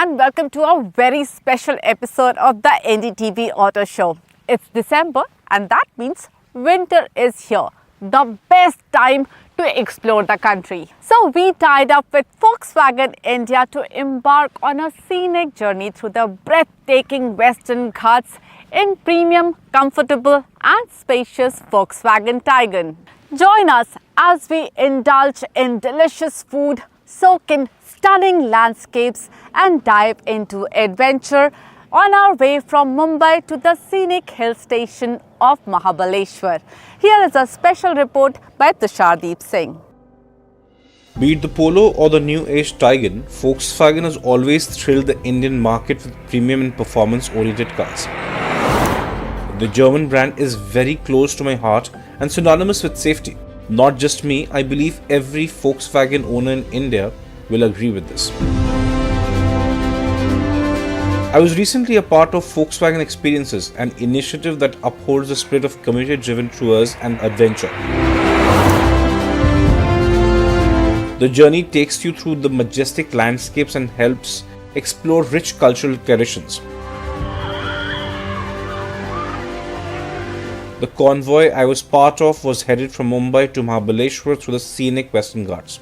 and welcome to a very special episode of the NDTV Auto Show. It's December and that means winter is here, the best time to explore the country. So we tied up with Volkswagen India to embark on a scenic journey through the breathtaking Western Ghats in premium, comfortable and spacious Volkswagen Taigun. Join us as we indulge in delicious food, soak in stunning landscapes and dive into adventure on our way from Mumbai to the scenic hill station of Mahabaleshwar. Here is a special report by Tushardeep Singh. Be it the Polo or the new age Taigun, Volkswagen has always thrilled the Indian market with premium and performance-oriented cars. The German brand is very close to my heart and synonymous with safety. Not just me, I believe every Volkswagen owner in India will agree with this. I was recently a part of Volkswagen Experiences, an initiative that upholds the spirit of community-driven tours and adventure. The journey takes you through the majestic landscapes and helps explore rich cultural traditions. The convoy I was part of was headed from Mumbai to Mahabaleshwar through the scenic Western Ghats.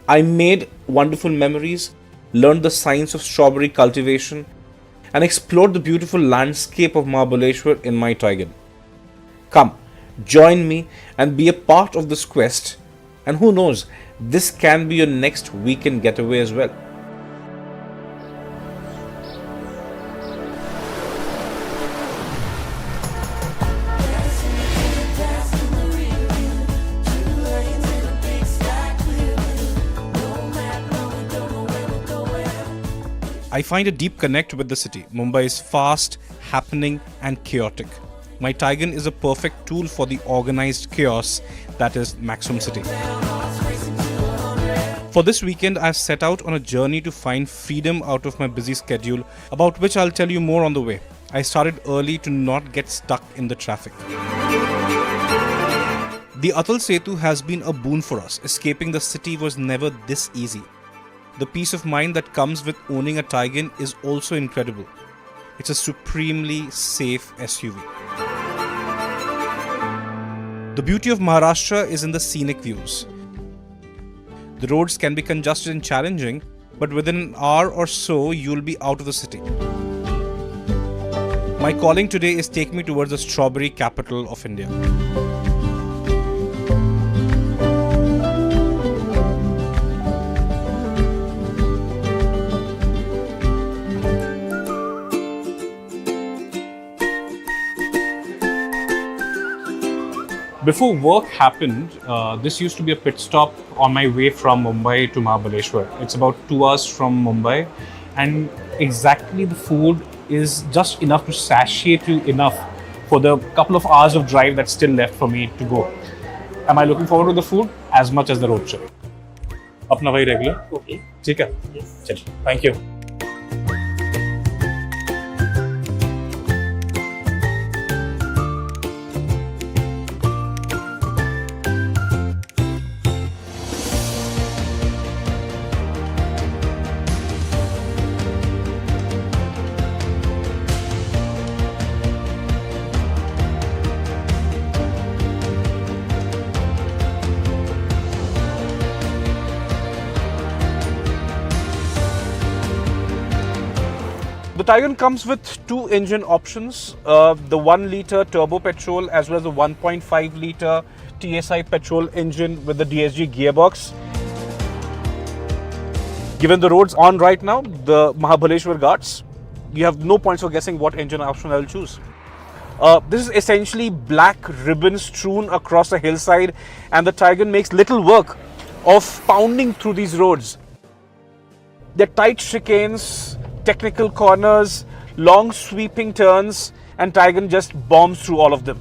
I made wonderful memories, learned the science of strawberry cultivation, and explored the beautiful landscape of Mahabaleshwar in my Taigun. Come, join me and be a part of this quest, and who knows, this can be your next weekend getaway as well. I find a deep connect with the city. Mumbai is fast, happening and chaotic. My Taigun is a perfect tool for the organized chaos that is Maximum City. For this weekend, I've set out on a journey to find freedom out of my busy schedule, about which I'll tell you more on the way. I started early to not get stuck in the traffic. The Atal Setu has been a boon for us. Escaping the city was never this easy. The peace of mind that comes with owning a Taigun is also incredible. It's a supremely safe SUV. The beauty of Maharashtra is in the scenic views. The roads can be congested and challenging, but within an hour or so, you'll be out of the city. My calling today is take me towards the strawberry capital of India. Before work happened, this used to be a pit stop on my way from Mumbai to Mahabaleshwar. It's about 2 hours from Mumbai, and exactly the food is just enough to satiate you enough for the couple of hours of drive that's still left for me to go. Am I looking forward to the food as much as the road trip? Apna wahi regular? Okay. ठीक है? Yes. चलिए. Thank you. The Taigun comes with two engine options, the 1 litre turbo petrol as well as the 1.5 litre TSI petrol engine with the DSG gearbox. Given the roads on right now, the Mahabaleshwar Ghats, you have no points for guessing what engine option I will choose. This is essentially black ribbons strewn across the hillside, and the Taigun makes little work of pounding through these roads. They're tight chicanes, technical corners, long sweeping turns, and Taigun just bombs through all of them.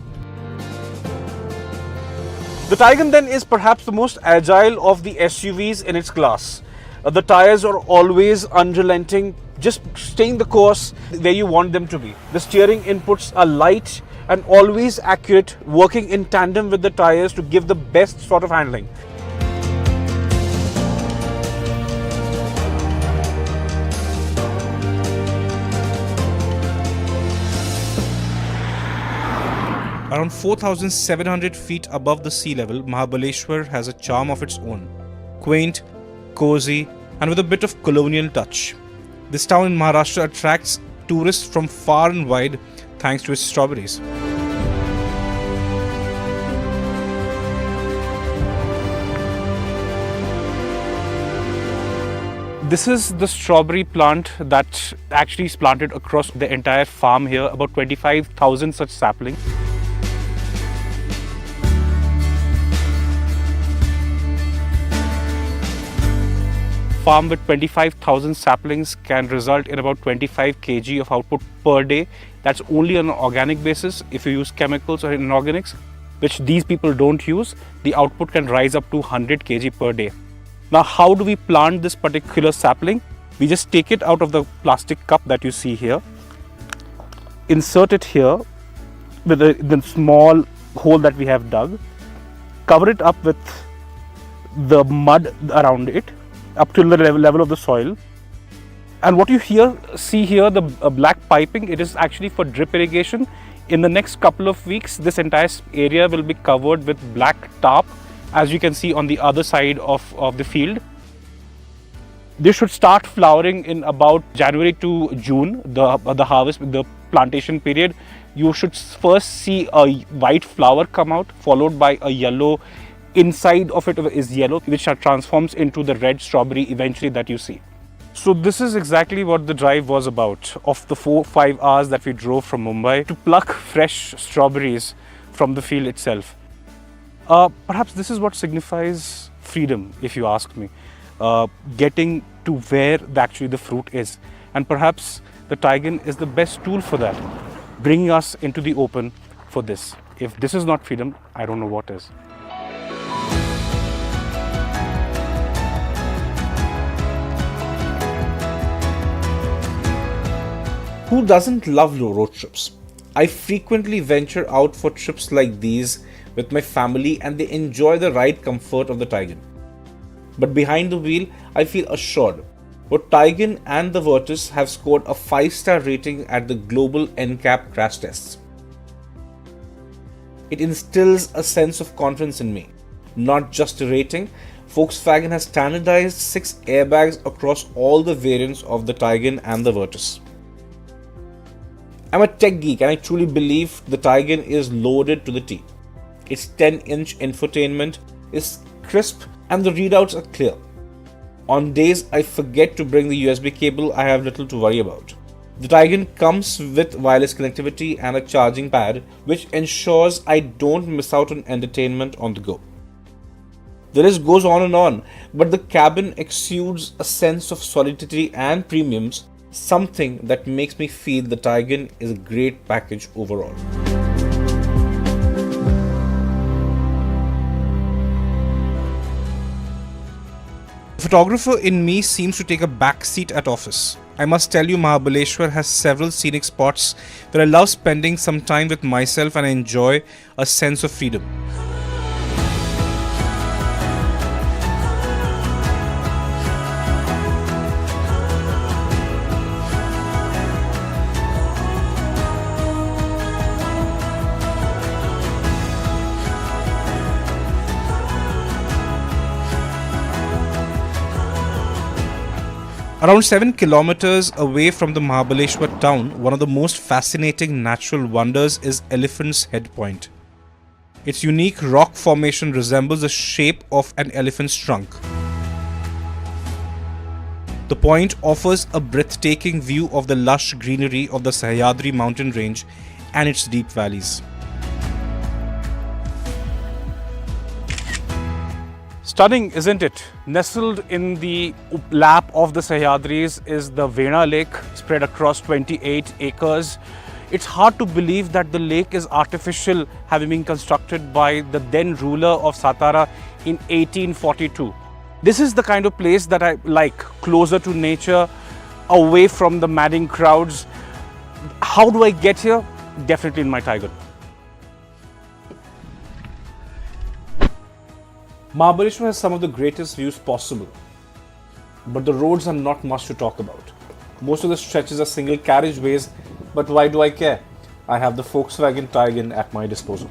The Taigun then is perhaps the most agile of the SUVs in its class. The tires are always unrelenting, just staying the course where you want them to be. The steering inputs are light and always accurate, working in tandem with the tires to give the best sort of handling. Around 4,700 feet above the sea level, Mahabaleshwar has a charm of its own. Quaint, cozy, and with a bit of colonial touch. This town in Maharashtra attracts tourists from far and wide thanks to its strawberries. This is the strawberry plant that actually is planted across the entire farm here, about 25,000 such saplings. Farm with 25,000 saplings can result in about 25 kg of output per day. That's only on an organic basis. If you use chemicals or inorganics, which these people don't use, the output can rise up to 100 kg per day. Now, how do we plant this particular sapling? We just take it out of the plastic cup that you see here, insert it here with the small hole that we have dug, cover it up with the mud around it, up to the level of the soil. And what you see here, the black piping, it is actually for drip irrigation. In the next couple of weeks, this entire area will be covered with black tarp, as you can see on the other side of the field. This should start flowering in about January to June, the harvest, the plantation period. You should first see a white flower come out, followed by a yellow. Inside of it is yellow, which transforms into the red strawberry eventually that you see. So this is exactly what the drive was about. Of the 4-5 hours that we drove from Mumbai to pluck fresh strawberries from the field itself. Perhaps this is what signifies freedom, if you ask me. Getting to where actually the fruit is. And perhaps the Taigun is the best tool for that, bringing us into the open for this. If this is not freedom, I don't know what is. Who doesn't love road trips? I frequently venture out for trips like these with my family and they enjoy the ride comfort of the Taigun. But behind the wheel, I feel assured. Both Taigun and the Virtus have scored a 5-star rating at the global NCAP crash tests. It instills a sense of confidence in me. Not just a rating, Volkswagen has standardized 6 airbags across all the variants of the Taigun and the Virtus. I'm a tech geek and I truly believe the Taigun is loaded to the T. Its 10-inch infotainment is crisp and the readouts are clear. On days I forget to bring the USB cable, I have little to worry about. The Taigun comes with wireless connectivity and a charging pad, which ensures I don't miss out on entertainment on the go. The list goes on, but the cabin exudes a sense of solidity and premiums, something that makes me feel the Taigun is a great package overall. The photographer in me seems to take a back seat at office. I must tell you, Mahabaleshwar has several scenic spots where I love spending some time with myself and I enjoy a sense of freedom. Around 7 kilometers away from the Mahabaleshwar town, one of the most fascinating natural wonders is Elephant's Head Point. Its unique rock formation resembles the shape of an elephant's trunk. The point offers a breathtaking view of the lush greenery of the Sahyadri mountain range and its deep valleys. Stunning, isn't it? Nestled in the lap of the Sahyadris is the Vena Lake, spread across 28 acres. It's hard to believe that the lake is artificial, having been constructed by the then ruler of Satara in 1842. This is the kind of place that I like, closer to nature, away from the madding crowds. How do I get here? Definitely in my Taigun. Mahabaleshwar has some of the greatest views possible, but the roads are not much to talk about. Most of the stretches are single carriageways, but why do I care? I have the Volkswagen Taigun at my disposal.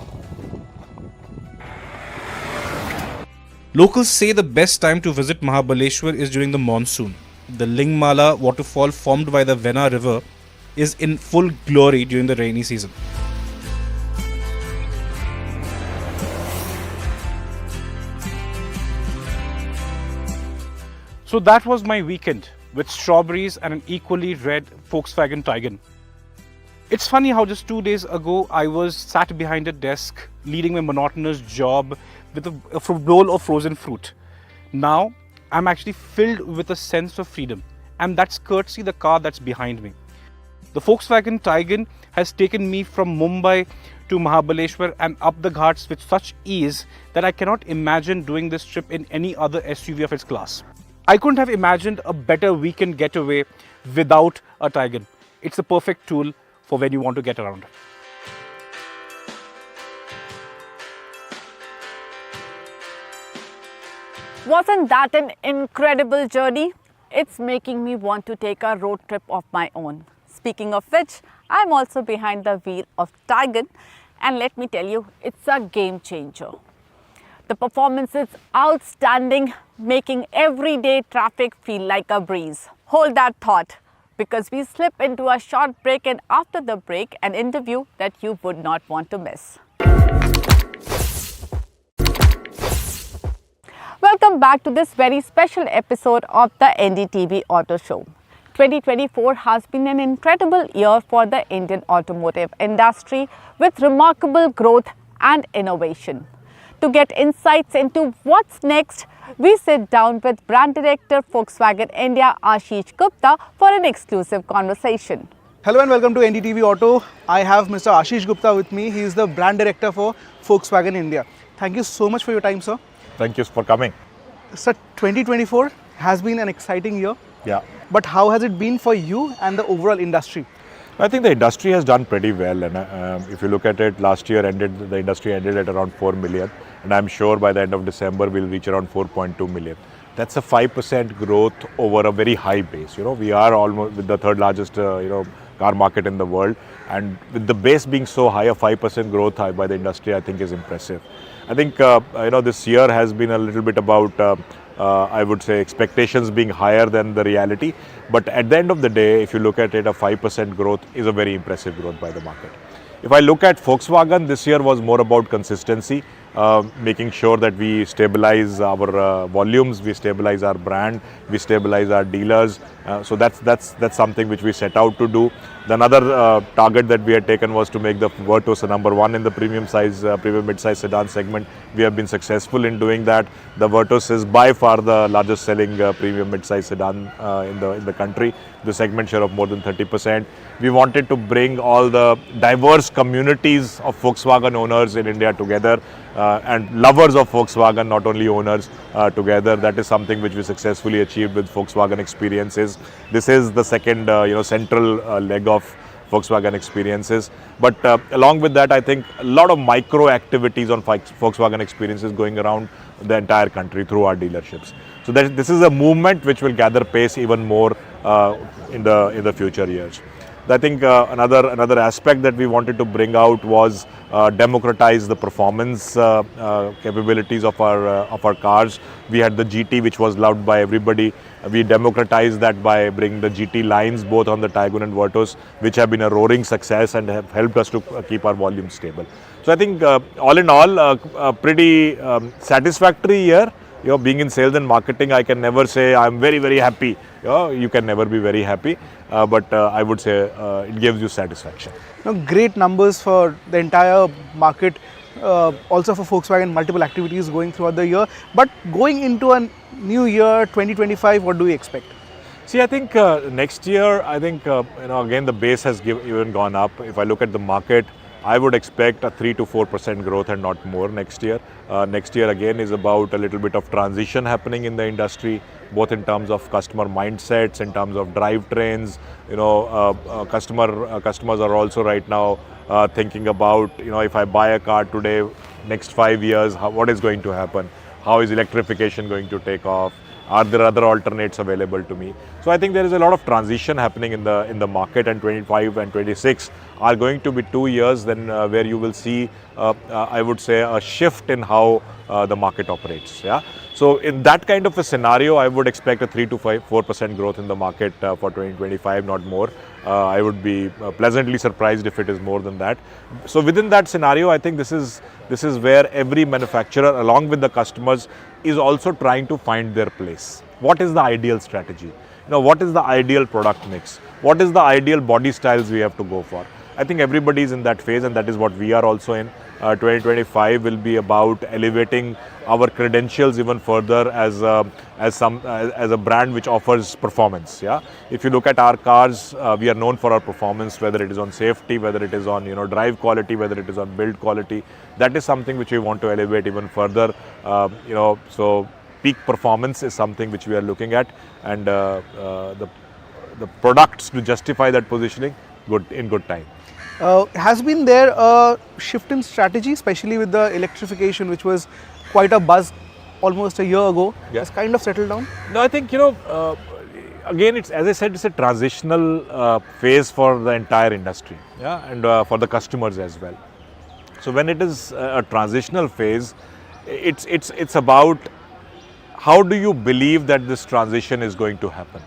Locals say the best time to visit Mahabaleshwar is during the monsoon. The Lingmala waterfall formed by the Vena river is in full glory during the rainy season. So that was my weekend with strawberries and an equally red Volkswagen Taigun. It's funny how just 2 days ago I was sat behind a desk leading my monotonous job with a bowl of frozen fruit. Now I'm actually filled with a sense of freedom, and that's courtesy the car that's behind me. The Volkswagen Taigun has taken me from Mumbai to Mahabaleshwar and up the ghats with such ease that I cannot imagine doing this trip in any other SUV of its class. I couldn't have imagined a better weekend getaway without a Taigun. It's the perfect tool for when you want to get around. Wasn't that an incredible journey? It's making me want to take a road trip of my own. Speaking of which, I'm also behind the wheel of Taigun, and let me tell you, it's a game changer. The performance is outstanding, making everyday traffic feel like a breeze. Hold that thought, because we slip into a short break, and after the break, an interview that you would not want to miss. Welcome back to this very special episode of the NDTV Auto Show. 2024 has been an incredible year for the Indian automotive industry with remarkable growth and innovation. To get insights into what's next, we sit down with Brand Director Volkswagen India Ashish Gupta for an exclusive conversation. Hello and welcome to NDTV Auto. I have Mr. Ashish Gupta with me. He is the Brand Director for Volkswagen India. Thank you so much for your time, sir. Thank you for coming. Sir, 2024 has been an exciting year. Yeah. But how has it been for you and the overall industry? I think the industry has done pretty well, and if you look at it, last year the industry ended at around 4 million, and I'm sure by the end of December we'll reach around 4.2 million. That's a 5% growth over a very high base. We are almost with the third largest car market in the world, and with the base being so high, a 5% growth by the industry I think is impressive. I think this year has been a little bit about I would say expectations being higher than the reality, but at the end of the day, if you look at it, a 5% growth is a very impressive growth by the market. If I look at Volkswagen, this year was more about consistency, making sure that we stabilize our volumes, we stabilize our brand, we stabilize our dealers. So that's something which we set out to do. The another target that we had taken was to make the Virtus a number one in the premium mid-size sedan segment. We have been successful in doing that. The Virtus is by far the largest selling premium mid-size sedan in the country. The segment share of more than 30%. We wanted to bring all the diverse communities of Volkswagen owners in India together and lovers of Volkswagen, not only owners, together. That is something which we successfully achieved with Volkswagen Experiences. This is the second central leg of Volkswagen Experiences. But along with that, I think a lot of micro activities on Volkswagen Experiences going around the entire country through our dealerships. So this is a movement which will gather pace even more in the future years. I think another aspect that we wanted to bring out was democratize the performance capabilities of our cars. We had the GT, which was loved by everybody. We democratized that by bringing the GT lines both on the Taigun and Virtus, which have been a roaring success and have helped us to keep our volume stable. So I think all in all, a pretty satisfactory year. Being in sales and marketing, I can never say I'm very, very happy. You can never be very happy, but I would say it gives you satisfaction. Great numbers for the entire market, also for Volkswagen, multiple activities going throughout the year. But going into a new year, 2025, what do we expect? See, I think next year, I think, again, the base has even gone up. If I look at the market, I would expect a 3 to 4% growth and not more next year. Next year again is about a little bit of transition happening in the industry, both in terms of customer mindsets, in terms of drivetrains. Customers are also right now thinking about, if I buy a car today, next 5 years, what is going to happen? How is electrification going to take off? Are there other alternates available to me? So I think there is a lot of transition happening in the market, and 25 and 26 are going to be 2 years then where you will see, I would say, a shift in how the market operates. Yeah. So in that kind of a scenario, I would expect a 3 to 4% growth in the market for 2025, not more. I would be pleasantly surprised if it is more than that. So within that scenario, I think this is where every manufacturer, along with the customers, is also trying to find their place. What is the ideal strategy? What is the ideal product mix? What is the ideal body styles we have to go for? I think everybody is in that phase, and that is what we are also in. 2025 will be about elevating our credentials even further as a brand which offers performance. Yeah, if you look at our cars, we are known for our performance, whether it is on safety, whether it is on drive quality, whether it is on build quality. That is something which we want to elevate even further. So peak performance is something which we are looking at, and the products to justify that positioning in good time. Has been there a shift in strategy, especially with the electrification, which was quite a buzz almost a year ago? Yeah. Has kind of settled down? No, I think, again, it's, as I said, it's a transitional phase for the entire industry, yeah, and for the customers as well. So when it is a transitional phase, it's about how do you believe that this transition is going to happen.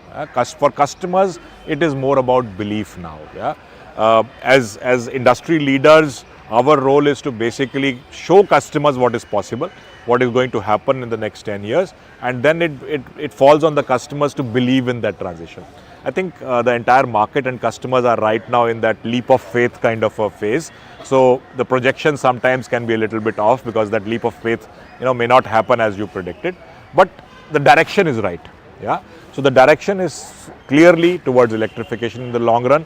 For customers, it is more about belief now. Yeah. As industry leaders, our role is to basically show customers what is possible, what is going to happen in the next 10 years, and then it falls on the customers to believe in that transition. I think the entire market and customers are right now in that leap of faith kind of a phase. So the projection sometimes can be a little bit off because that leap of faith may not happen as you predicted, but the direction is right. Yeah. So the direction is clearly towards electrification in the long run.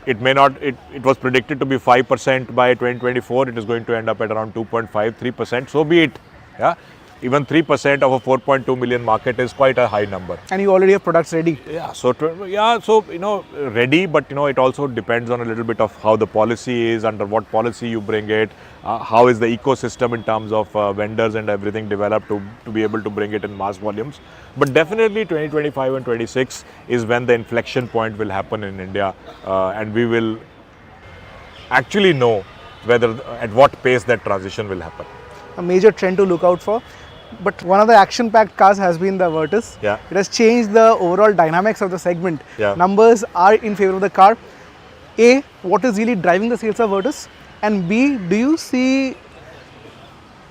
It may not, it was predicted to be 5% by 2024, it is going to end up at around 2.5, 3%, so be it. Yeah. Even 3% of a 4.2 million market is quite a high number. And you already have products ready? Yeah, so ready, but it also depends on a little bit of how the policy is, under what policy you bring it, how is the ecosystem in terms of vendors and everything developed to be able to bring it in mass volumes. But definitely 2025 and 26 is when the inflection point will happen in India, and we will actually know at what pace that transition will happen. A major trend to look out for. But one of the action-packed cars has been the Virtus. Yeah. It has changed the overall dynamics of the segment. Yeah. Numbers are in favor of the car. A, what is really driving the sales of Virtus? And B, do you see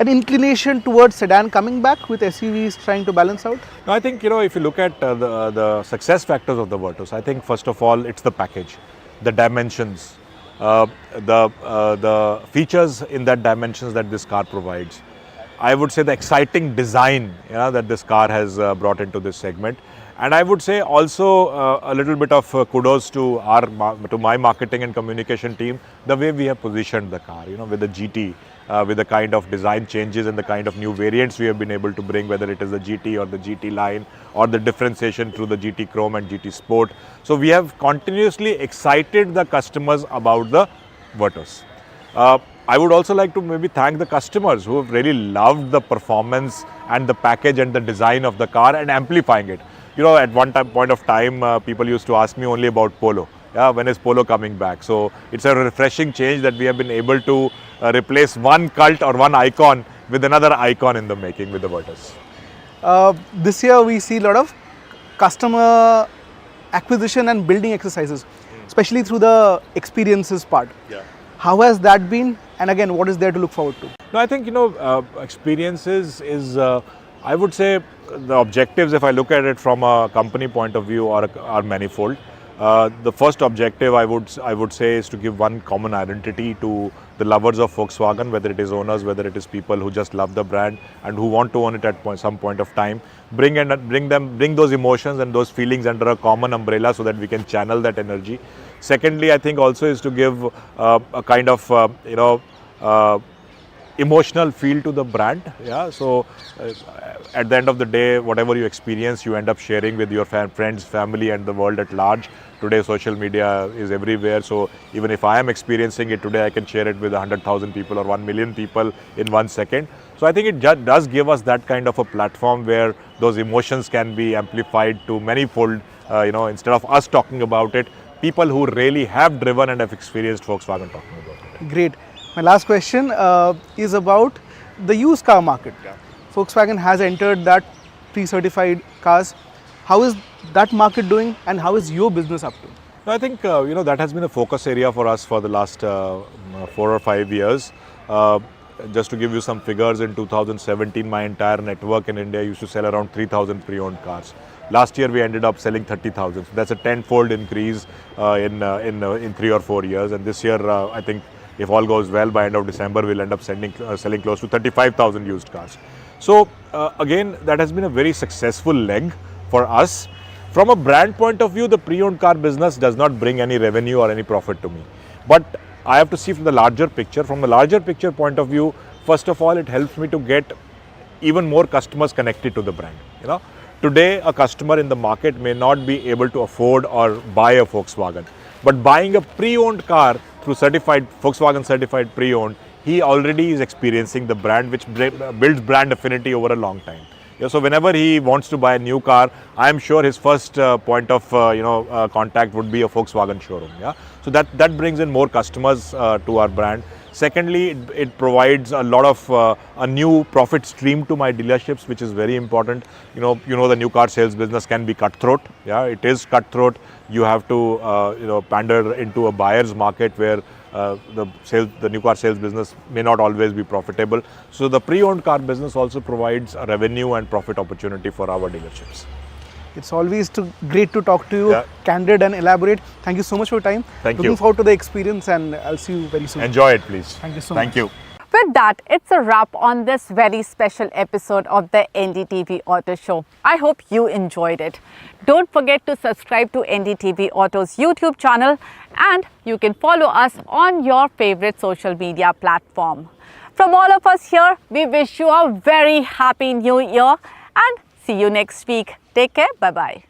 an inclination towards sedan coming back with SUVs trying to balance out? No, I think, if you look at the success factors of the Virtus, I think first of all, it's the package, the dimensions, the features in that dimensions that this car provides. I would say the exciting design that this car has brought into this segment. And I would say also a little bit of kudos to my marketing and communication team, the way we have positioned the car, with the GT, with the kind of design changes and the kind of new variants we have been able to bring, whether it is the GT or the GT line or the differentiation through the GT Chrome and GT Sport. So we have continuously excited the customers about the Virtus. I would also like to maybe thank the customers who have really loved the performance and the package and the design of the car and amplifying it. At one point of time, people used to ask me only about Polo. Yeah, when is Polo coming back? So it's a refreshing change that we have been able to replace one cult or one icon with another icon in the making with the Virtus. This year we see a lot of customer acquisition and building exercises, especially through the experiences part. Yeah. How has that been? And again, what is there to look forward to? No, I think, experiences is, I would say, the objectives, if I look at it from a company point of view, are manifold. The first objective I would say is to give one common identity to the lovers of Volkswagen, whether it is owners, whether it is people who just love the brand and who want to own it at some point of time. Bring those emotions and those feelings under a common umbrella so that we can channel that energy. Secondly, I think also is to give a kind of emotional feel to the brand. Yeah. So at the end of the day, whatever you experience, you end up sharing with your friends, family, and the world at large. Today, social media is everywhere. So even if I am experiencing it today, I can share it with 100,000 people or 1 million people in 1 second. So I think it does give us that kind of a platform where those emotions can be amplified to many-fold. Instead of us talking about it, people who really have driven and have experienced Volkswagen talking about it. Great. My last question is about the used car market. Volkswagen has entered that pre-certified cars. How is that market doing, and how is your business up to? I think that has been a focus area for us for the last 4 or 5 years. Just to give you some figures, in 2017, my entire network in India used to sell around 3,000 pre-owned cars. Last year, we ended up selling 30,000. So that's a 10-fold increase in 3 or 4 years. And this year, I think, if all goes well, by end of December, we'll end up selling close to 35,000 used cars. So again, that has been a very successful leg for us. From a brand point of view, the pre-owned car business does not bring any revenue or any profit to me. But I have to see from the larger picture. From the larger picture point of view, first of all, it helps me to get even more customers connected to the brand. Today, a customer in the market may not be able to afford or buy a Volkswagen, but buying a pre-owned car through Volkswagen certified pre-owned, he already is experiencing the brand, which builds brand affinity over a long time. So whenever he wants to buy a new car, I am sure his first point of contact would be a Volkswagen showroom. So that brings in more customers to our brand. Secondly, it provides a lot of a new profit stream to my dealerships, which is very important. The new car sales business can be cutthroat. It is cutthroat. You have to pander into a buyer's market where the new car sales business may not always be profitable. So the pre-owned car business also provides a revenue and profit opportunity for our dealerships. It's always great to talk to you, candid and elaborate. Thank you so much for your time. Thank you. Looking forward to the experience, and I'll see you very soon. Enjoy it, please. Thank you so much. Thank you. With that, it's a wrap on this very special episode of the NDTV Auto Show. I hope you enjoyed it. Don't forget to subscribe to NDTV Auto's YouTube channel, and you can follow us on your favorite social media platform. From all of us here, we wish you a very happy new year and see you next week. Take care. Bye-bye.